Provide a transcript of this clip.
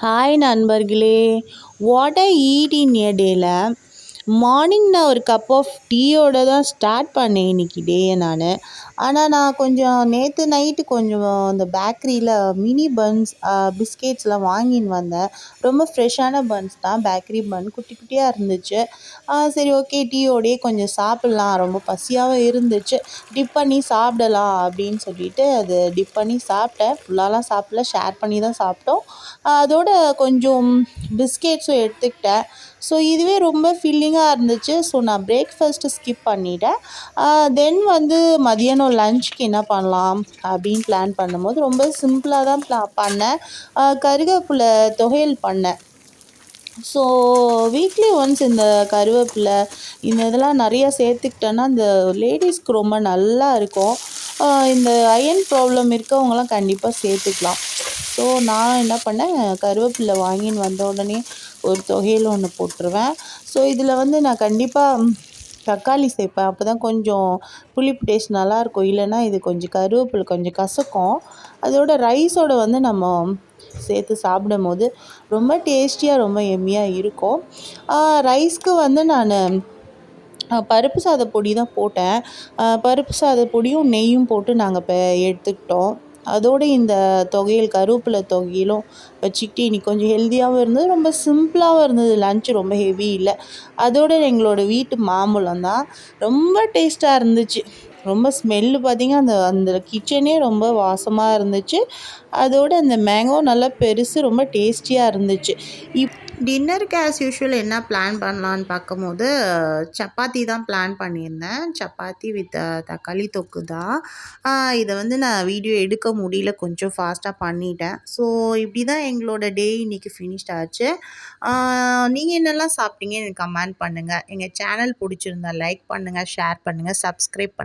Hi நண்பர்களே, what I eat இன் எ டேல morning நான் ஒரு கப் ஆஃப் டீயோட தான் ஸ்டார்ட் பண்ணேன் இன்றைக்கி டேயை நான். ஆனால் நான் கொஞ்சம் நேற்று நைட்டு கொஞ்சம் இந்த பேக்கரியில் மினி பன்ஸ் பிஸ்கெட்ஸ்லாம் வாங்கின்னு வந்தேன். ரொம்ப ஃப்ரெஷ்ஷான பன்ஸ் தான், பேக்கரி பன் குட்டி குட்டியாக இருந்துச்சு. சரி ஓகே, டீயோடையே கொஞ்சம் சாப்பிட்லாம், ரொம்ப பசியாகவும் இருந்துச்சு, டிப் பண்ணி சாப்பிடலாம் அப்படின்னு சொல்லிட்டு அது டிப் பண்ணி சாப்பிட்டேன். ஃபுல்லாலாம் சாப்பிடல, ஷேர் பண்ணி தான் சாப்பிட்டோம். அதோட கொஞ்சம் பிஸ்கெட்ஸும் எடுத்துக்கிட்டேன். ஸோ இதுவே ரொம்ப ஃபில்லிங்காக இருந்துச்சு. ஸோ நான் பிரேக்ஃபாஸ்ட்டு ஸ்கிப் பண்ணிட்டேன். தென் வந்து மதியானம் லஞ்சுக்கு என்ன பண்ணலாம் அப்படின்னு பிளான் பண்ணும்போது ரொம்ப சிம்பிளாக தான் பண்ணேன். கருவேப்பிலை துவையல் பண்ணேன். ஸோ வீக்லி ஒன்ஸ் இந்த கருவேப்பிலை இந்த இதெல்லாம் நிறையா சேர்த்துக்கிட்டோன்னா இந்த லேடிஸ்க்கு ரொம்ப நல்லா இருக்கும். இந்த அயர்ன் ப்ராப்ளம் இருக்கவங்களாம் கண்டிப்பாக சேர்த்துக்கலாம். ஸோ நான் என்ன பண்ணேன், கருவேப்பிலை வாங்கின்னு வந்த உடனே ஒரு தொகையில் ஒன்று போட்டுருவேன். ஸோ இதில் வந்து நான் கண்டிப்பாக தக்காளி சேர்ப்பேன். அப்போ தான் கொஞ்சம் புளிப்பு டேஸ்ட் நல்லாயிருக்கும். இல்லைன்னா இது கொஞ்சம் கருவேப்பிலை கொஞ்சம் கசக்கும். அதோட ரைஸோடு வந்து நம்ம சேர்த்து சாப்பிடும்போது ரொம்ப டேஸ்டியாக ரொம்ப எம்மியாக இருக்கும். ரைஸ்க்கு வந்து நான் பருப்பு சாத பொடி தான் போட்டேன். பருப்பு சாத பொடியும் நெய்யும் போட்டு நாங்கள் இப்போ எடுத்துக்கிட்டோம். அதோடு இந்த தொகையல் கருவேப்பிலை தொகையிலும் வச்சுக்கிட்டு இன்றைக்கி கொஞ்சம் ஹெல்த்தியாகவும் இருந்தது, ரொம்ப சிம்பிளாகவும் இருந்தது. லன்ச்சு ரொம்ப ஹெவி இல்லை. அதோடு எங்களோட வீட்டு மாம்பழம் தான் ரொம்ப டேஸ்ட்டாக இருந்துச்சு. ரொம்ப ஸ்மெல்லு பார்த்திங்கன்னா அந்த அந்த கிச்சனே ரொம்ப வாசமாக இருந்துச்சு. அதோடு அந்த மேங்கோ நல்லா பெருசு, ரொம்ப டேஸ்டியாக இருந்துச்சு. டின்னருக்கு ஆஸ் யூஷுவல் என்ன பிளான் பண்ணலான்னு பார்க்கும்போது சப்பாத்தி தான் பிளான் பண்ணியிருந்தேன். சப்பாத்தி வித் தக்காளி தொக்கு தான். இதை வந்து நான் வீடியோ எடுக்க முடியல, கொஞ்சம் ஃபாஸ்ட்டாக பண்ணிட்டேன். ஸோ இப்படி தான் எங்களோட டே இன்றைக்கி ஃபினிஷ்ட் ஆச்சு. நீங்கள் என்னெல்லாம் சாப்பிட்டீங்க எனக்கு கமெண்ட் பண்ணுங்கள். எங்கள் சேனல் பிடிச்சிருந்தா லைக் பண்ணுங்கள், ஷேர் பண்ணுங்கள், சப்ஸ்கிரைப்